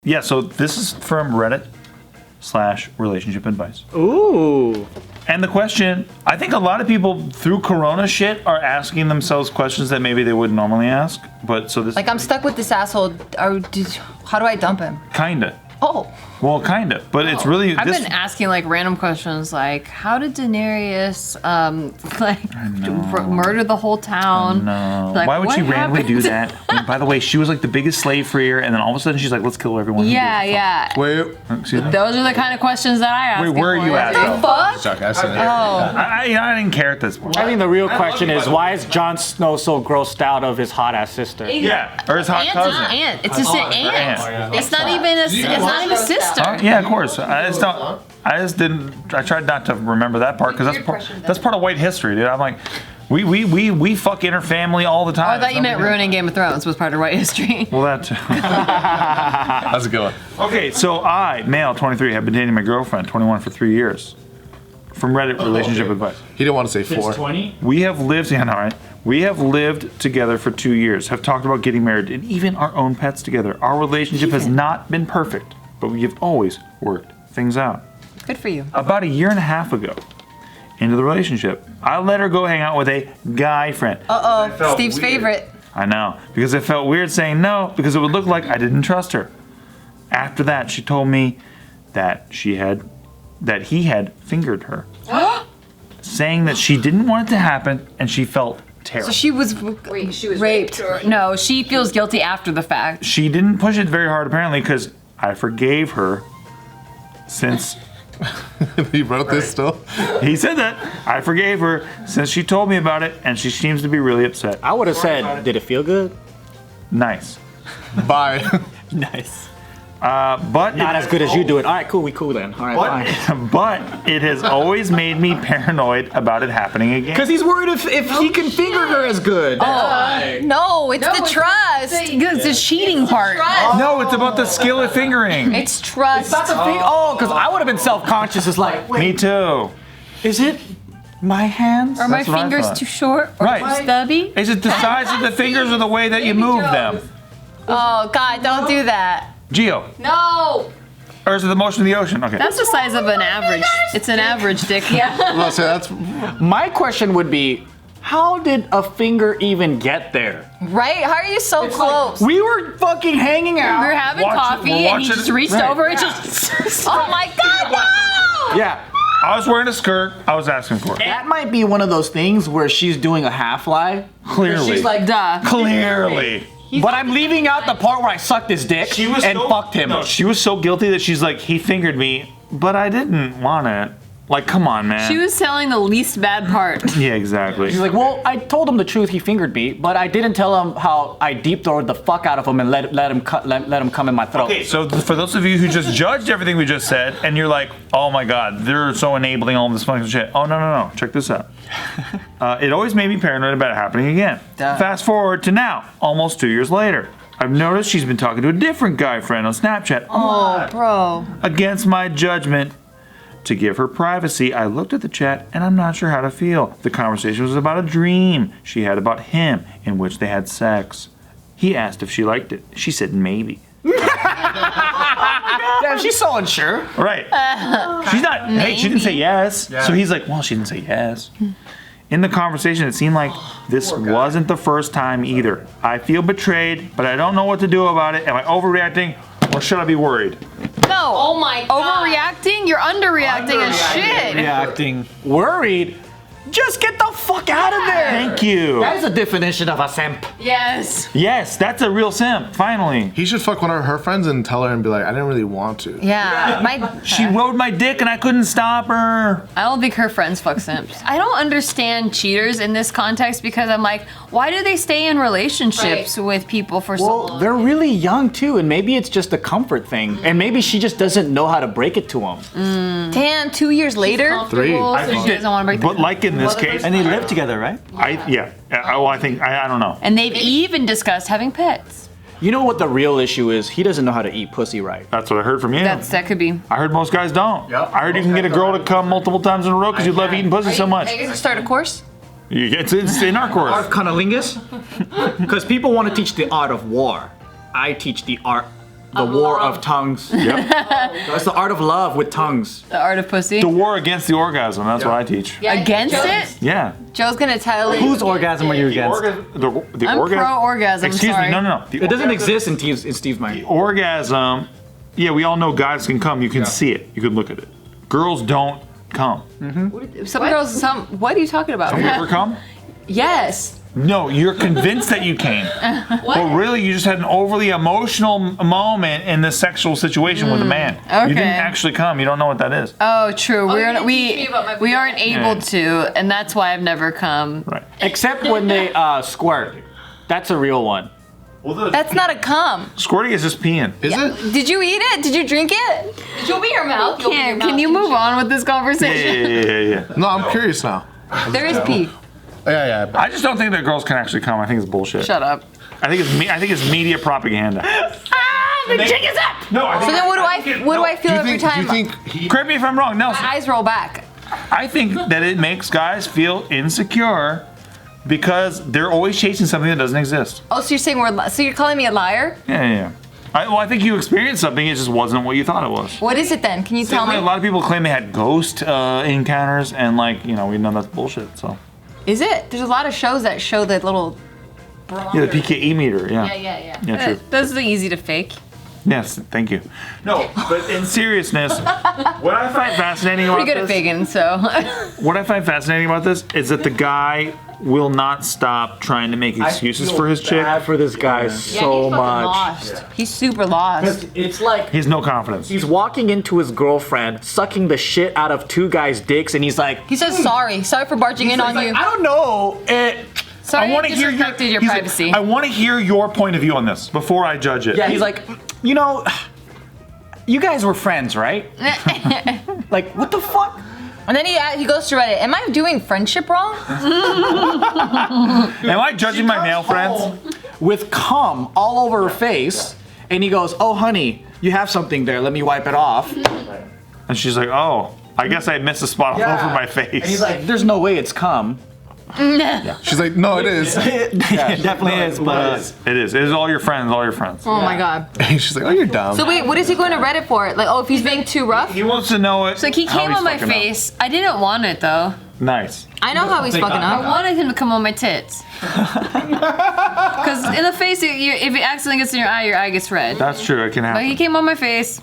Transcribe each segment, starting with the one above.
Yeah, so this is from Reddit/relationship advice. Ooh. And the question, I think a lot of people through Corona shit are asking themselves questions that maybe they wouldn't normally ask. But so this, Like, I'm stuck with this asshole. How do I dump him? kinda. Oh. Well, kinda, but it's really. I've been asking like random questions like, how did Daenerys murder the whole town? No. Like, Why would what she randomly do happened? that? And by the way, she was like the biggest slave freer, and then all of a sudden she's like, let's kill everyone. who Yeah, gives a fuck. yeah. Wait, Excuse me? Those are the kind of questions that I ask. Wait, where are you at, though? Fuck? Chuck, I said it. I didn't care at this point. I think the real question is, why is Jon Snow so grossed out of his hot ass sister? Yeah, or his hot cousin. Aunt. It's just an aunt. aunt. It's not even a sister. Yeah, of course. I tried not to remember that part because that's part of white history, dude. I'm like, we fuck inner family all the time. Oh, I thought you meant ruining Game of Thrones was part of white history. Well, that too. How's it going? Okay, so I, male, 23, have been dating my girlfriend, 21, for 3 years. From Reddit relationship advice. He didn't want to say 4. 20? We have lived, yeah, no, right? We have lived together for 2 years, have talked about getting married, and even our own pets together. Our relationship has not been perfect, but we have always worked things out. Good for you. About a year and a half ago, into the relationship, I let her go hang out with a guy friend. Uh-oh. Steve's favorite. I know, because it felt weird saying no, because it would look like I didn't trust her. After that, she told me that he had fingered her, saying that she didn't want it to happen and she felt terrible. So she was raped. No, she feels guilty after the fact. She didn't push it very hard apparently because I forgave her since He wrote this still? he said that. I forgave her since she told me about it and she seems to be really upset. I would have said, did it feel good? Nice. Bye. Nice. But Not as good as you do it. All right, cool. We cool then. All right, fine. but it has always made me paranoid about it happening again. Because he's worried if he can finger her as good. No, it's the trust. It's the cheating part. No, it's about the skill of fingering. It's trust. That's a thing. Oh, because I would have been self-conscious. It's like, wait, Me too. is it my hands? Are my That's what I fingers thought. too short or Right. too stubby? Is it the size of the fingers or the way that you move them? Oh, God, don't do that. Geo. No. Or is it the motion of the ocean? Okay. That's the size of an average. It's an average dick. Yeah. Well, so that's My question would be, how did a finger even get there? Right? How are you so close? We were fucking hanging We were out. having Watch it- coffee we're and he watching just it- reached right. over and just. Oh, my God, no! Yeah. I was wearing a skirt. I was asking for it. That might be one of those things where she's doing a half lie. Clearly. She's like, Duh. Clearly. but I'm leaving out the part where I sucked his dick and fucked him. No, she was so guilty that she's like, he fingered me, but I didn't want it. Like, come on, man. She was telling the least bad part. Yeah, exactly. She's like, well, I told him the truth. He fingered me, but I didn't tell him how I deep throated the fuck out of him and let him come in my throat. Okay, so for those of you who just judged everything we just said, and you're like, oh my God, they're so enabling all this fucking shit. Oh, no. Check this out. It always made me paranoid about it happening again. Fast forward to now, almost 2 years later. I've noticed she's been talking to a different guy friend on Snapchat. Oh, bro. Against my judgment, to give her privacy, I looked at the chat and I'm not sure how to feel. The conversation was about a dream she had about him in which they had sex. He asked if she liked it. She said maybe. Damn, she's so unsure. Right. She's not, hey, she didn't say yes. So he's like, well, she didn't say yes. In the conversation, it seemed like this wasn't the first time either. I feel betrayed, but I don't know what to do about it. Am I overreacting or should I be worried? No. Oh, my God. Overreacting? You're underreacting as shit. Reacting. Worried? Just get the fuck out of there. Thank you. That is the definition of a simp. Yes. Yes, that's a real simp, finally. he should fuck one of her friends and tell her and be like, I didn't really want to. Yeah. She rode my dick and I couldn't stop her. I don't think her friends fuck simps. I don't understand cheaters in this context because I'm like, why do they stay in relationships with people for so Well, long? they're really young too, and maybe it's just a comfort thing. And maybe she just doesn't know how to break it to him. Damn, 2 years later? 3. So she doesn't want to break the But like in this case, And they live together, right? I don't know. And they've even discussed having pets. You know what the real issue is? He doesn't know how to eat pussy right. That's what I heard from you. That could be. I heard most guys don't. Yep. I heard you can get a girl to come multiple times in a row because you love eating pussy so much. Are you gonna start a course? It's in our course. Cunnilingus? Because people want to teach the art of war. I teach the art The war of tongues. Yep. That's the art of love with tongues. The art of pussy. The war against the orgasm. That's what I teach. Against it? Yeah. Joe's gonna tell you. Whose orgasm are you against? The I'm orgasm. pro-orgasm, Excuse sorry. me. No. The It doesn't orgasm- exist in Steve's mind. Orgasm. Yeah, we all know guys can come. You can see it. You can look at it. Girls don't come. Some girls. What are you talking about? Have you ever come? Yes. No, you're convinced that you came. But really, you just had an overly emotional moment in this sexual situation with a man. Okay. You didn't actually come. You don't know what that is. Oh, true. you didn't teach me about my We aren't able Yeah. to, and that's why I've never come. Right. Except when they squirt. That's a real one. That's not a cum. Squirting is just peeing. Is it? Did you eat it? Did you drink it? Did you open your mouth? Can you move on with this conversation? Yeah. No, I'm curious now. There is pee. Yeah. I just don't think that girls can actually come. I think it's bullshit. Shut up. I think it's media propaganda. The jig is up! No, I think So then, what do I feel every time? Do you think he? Correct me if I'm wrong, Nelson. my eyes roll back? I think that it makes guys feel insecure because they're always chasing something that doesn't exist. Oh, so you're saying so you're calling me a liar? Yeah. I think you experienced something. It just wasn't what you thought it was. What is it then? Can you tell me? A lot of people claim they had ghost encounters, and we know that's bullshit. So Is it? There's a lot of shows that show the little. yeah, the PKE meter. Yeah. Yeah. Yeah, true. Those are easy to fake. Yes, thank you. No, but in seriousness, what I find fascinating about Pretty good at this, faking, so. what I find fascinating about this is that the guy will not stop trying to make excuses for his chick. Bad for this guy so much. Lost. He's super lost. It's like He has no confidence. he's walking into his girlfriend, sucking the shit out of two guys' dicks, and he's like, He says sorry. Sorry for barging in on you. I don't know. Sorry, I want I to hear disrespected your he's like, privacy. I want to hear your point of view on this before I judge it. Yeah, he's like, you know, you guys were friends, right? Like, what the fuck? And then he goes to Reddit. Am I doing friendship wrong? Am I judging my male friends? With cum all over her face, and he goes, "Oh, honey, you have something there. Let me wipe it off." And she's like, oh, I guess I missed a spot all over my face. And he's like, "There's no way it's cum." She's like, no, it is. It definitely is, but It is. It is all your friends. All your friends. Oh my god. She's like, oh, you're dumb. So wait, what is he going to Reddit for? Like, oh, if he's being too rough? He wants to know it. It's like he how came he's on my fucking up. face. I didn't want it though. Nice. I know how he's fucking I up. wanted him to come on my tits. Because in the face, if it accidentally gets in your eye gets red. That's true. It can But he happen. came on my face.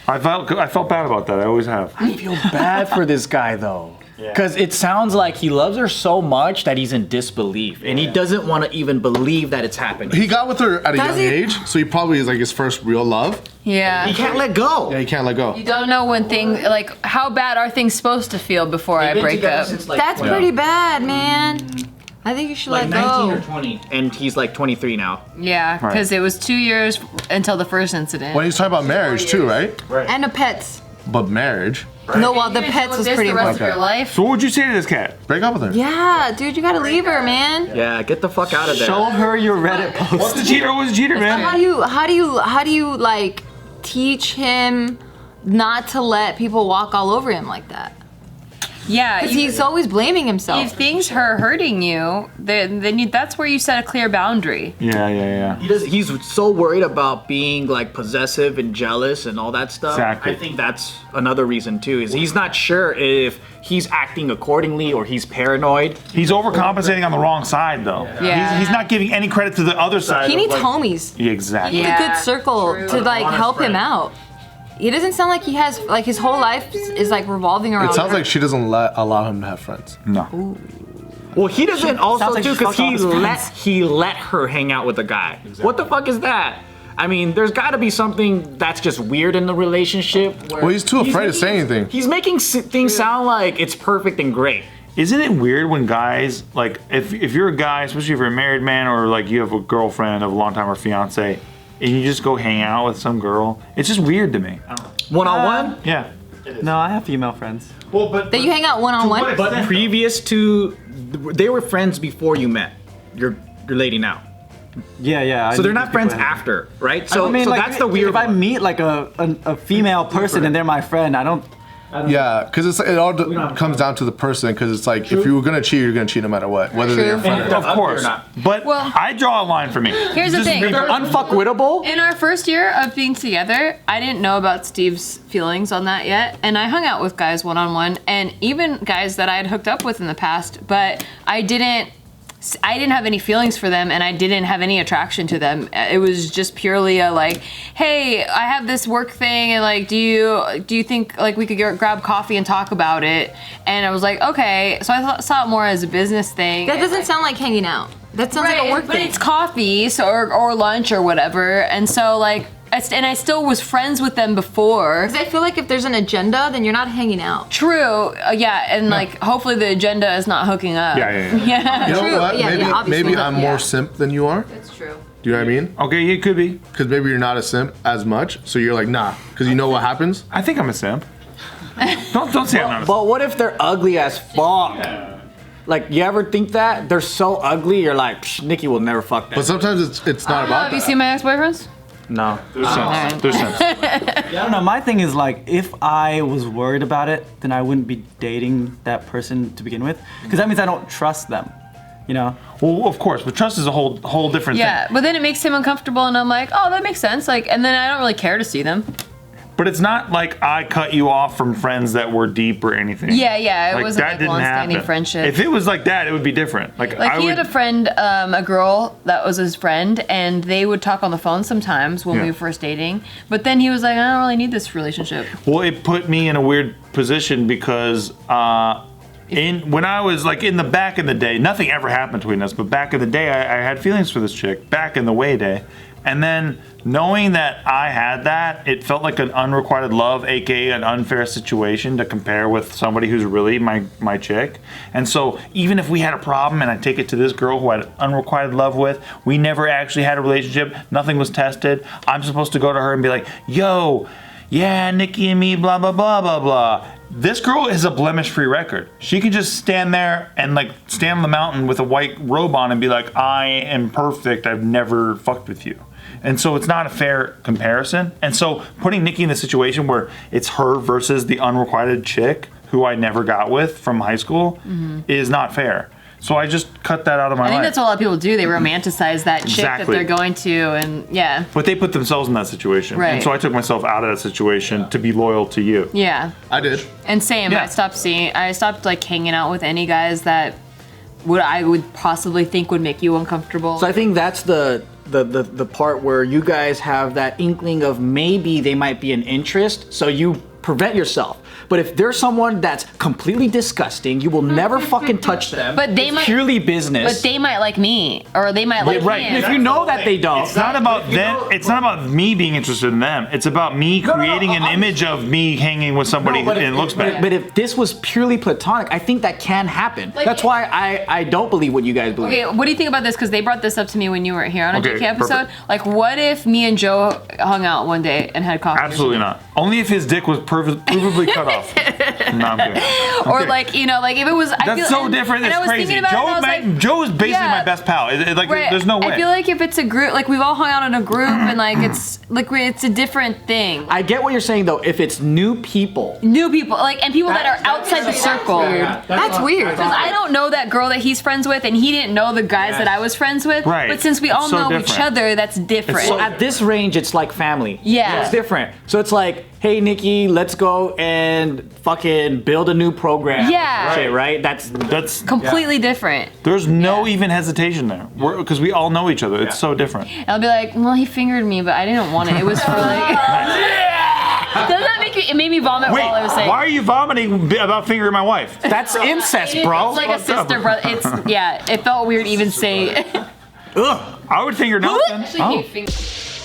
I felt bad about that. I always have. I feel bad for this guy though. Because it sounds like he loves her so much that he's in disbelief, and he doesn't want to even believe that it's happening. He got with her at a Does young he? age, so he probably is like his first real love. Yeah. He can't let go. Yeah, he can't let go. You don't know when like how bad are things supposed to feel before I break up. That's pretty bad, man. I think you should like let 19 go. or 20, and he's like 23 now. Yeah, because it was 2 years until the first incident. When he's talking about marriage too, right? And the pets. But marriage. No, well, the pets was pretty the rest much. of your life. So what would you say to this cat? Break up with her. Yeah, dude, you gotta leave her, man. Yeah, get the fuck out of there. Show her your Reddit post. What's the cheater? What's the cheater, How man? do you like teach him not to let people walk all over him like that? Yeah, Because he's always blaming himself. if things are hurting you, then that's where you set a clear boundary. Yeah. He's so worried about being like possessive and jealous and all that stuff. Exactly. I think that's another reason too. Is he's not sure if he's acting accordingly or he's paranoid. He's overcompensating on the wrong side, though. Yeah. He's not giving any credit to the other side. He of, needs like- homies. Yeah, exactly. A good circle true. to like help him out. It doesn't sound like he has like his whole life is like revolving around. It sounds her. like she doesn't allow him to have friends. No. Well, he doesn't also Sounds like too she because fucked all his friends. he let her hang out with the guy. What the fuck is that? I mean, there's got to be something that's just weird in the relationship. Where Well, he's too afraid to say anything. He's making things sound like it's perfect and great. Isn't it weird when guys, like, if you're a guy, especially if you're a married man or, like, you have a girlfriend of a long time or fiance, and you just go hang out with some girl, it's just weird to me. One-on-one? Yeah. No, I have female friends. Well, but that you hang out one on one. But previous to, they were friends before you met your lady now. Yeah. So they're not friends after, right? So, I mean, so like, that's the weird If I one. meet like a female person and they're my friend, I don't Yeah, because it all comes down to the person. Because it's like if you were gonna cheat, you're gonna cheat no matter what, whether they're your friend or Of not. course. But Well- I draw a line for me. Here's the Just thing. be- They're unfuckwittable. In our first year of being together, I didn't know about Steve's feelings on that yet, and I hung out with guys one-on-one, and even guys that I had hooked up with in the past, but I didn't have any feelings for them, and I didn't have any attraction to them. It was just purely a like, hey, I have this work thing, and like, do you think like we could grab coffee and talk about it? And I was like, okay. So I saw it more as a business thing. That doesn't sound like hanging out. That sounds like a work but thing. it's coffee, so or lunch or whatever, and so like, I still was friends with them before. 'Cause I feel like if there's an agenda, then you're not hanging out. True, yeah, and like hopefully the agenda is not hooking up. Yeah. Yeah. You know True. what? Yeah, maybe yeah, obviously maybe not. I'm Yeah. more simp than you are. That's true. Do you know what I mean? Okay, it could be. Because maybe you're not a simp as much, so you're like, nah. Because you know what happens. I think I'm a simp. Don't say I'm not a simp. But what if they're ugly as fuck? Like, you ever think that? They're so ugly, you're like, Psh, Nikki will never fuck But that. sometimes it's not about Have you that. seen my ex-boyfriends? No. There's simps. There's simps. I don't know. My thing is like, if I was worried about it, then I wouldn't be dating that person to begin with, because that means I don't trust them. You know. Well, of course, but trust is a whole different Yeah, thing. but then it makes him uncomfortable, and I'm like, oh, that makes sense. Like, and then I don't really care to see them. But it's not like I cut you off from friends that were deep or anything. Yeah, it Like, wasn't that like didn't long-standing happen. friendship. If it was like that, it would be different. Like Like I he would. had a friend, a girl that was his friend, and they would talk on the phone sometimes when we Yeah. were first dating. But then he was like, I don't really need this relationship. Well, it put me in a weird position because when I was like in the back in the day, nothing ever happened between us. But back in the day, I had feelings for this chick. Back in the way day, and then knowing that I had that, it felt like an unrequited love, aka an unfair situation to compare with somebody who's really my chick. And so even if we had a problem and I take it to this girl who I had unrequited love with, we never actually had a relationship. Nothing was tested. I'm supposed to go to her and be like, yo. Yeah, Nikki and me, blah, blah, blah, blah, blah. This girl is a blemish-free record. She can just stand there and like stand on the mountain with a white robe on and be like, I am perfect. I've never fucked with you. And so it's not a fair comparison. And so putting Nikki in the situation where it's her versus the unrequited chick who I never got with from high school is not fair. So I just cut that out of my I life. think that's what a lot of people do. They romanticize that chick Exactly. that they're going to, and yeah. But they put themselves in that situation. Right. And so I took myself out of that situation to be loyal to you. Yeah. I did. And same, Yeah. I stopped like hanging out with any guys that I would possibly think would make you uncomfortable. So I think that's the part where you guys have that inkling of maybe they might be an interest, so you prevent yourself. But if there's someone that's completely disgusting, you will never fucking touch them. But they It's might- purely business. But they might like me, or they might like right. him. if you know that they don't. It's not about them. It's not about me being interested in them. It's about me creating an image of me hanging with somebody No, but and it looks bad. But if this was purely platonic, I think that can happen. Like- That's why I don't believe what you guys believe. Okay, what do you think about this? Because they brought this up to me when you were here on a Okay, JK episode. perfect. Like, what if me and Joe hung out one day and had coffee? or Absolutely something? not. Only if his dick was provably cut off. No, I'm kidding. Or Okay. like, like if it was. I That's feel, so and- different. and It's I was crazy. thinking about it, and I was like, Joe is basically yeah. my best pal. Like, right. there's no way. I feel like if it's a group, like we've all hung out in a group, and like it's a different thing. I get what you're saying though. If it's new people, New people, like, and people that are outside the circle. That's weird. Because I don't know that girl that he's friends with, and he didn't know the guys that I was friends with. Right. But since we all It's so know each different. other, that's different. so- at this range, it's like family. Yeah. It's different. So it's like, hey Nikki, let's go and fucking build a new program. Yeah. Shit, right? That's That's completely different. there's no even hesitation there because we all know each other. It's so different. And I'll be like, well, he fingered me, but I didn't want it. It was for like. Doesn't that make you? It made me vomit Wait, while I was saying. why are you vomiting about fingering my wife? that's incest, bro. It's like a sister brother. It's yeah. It felt weird even say. Ugh, I would finger Nelson. Actually, hate fingers.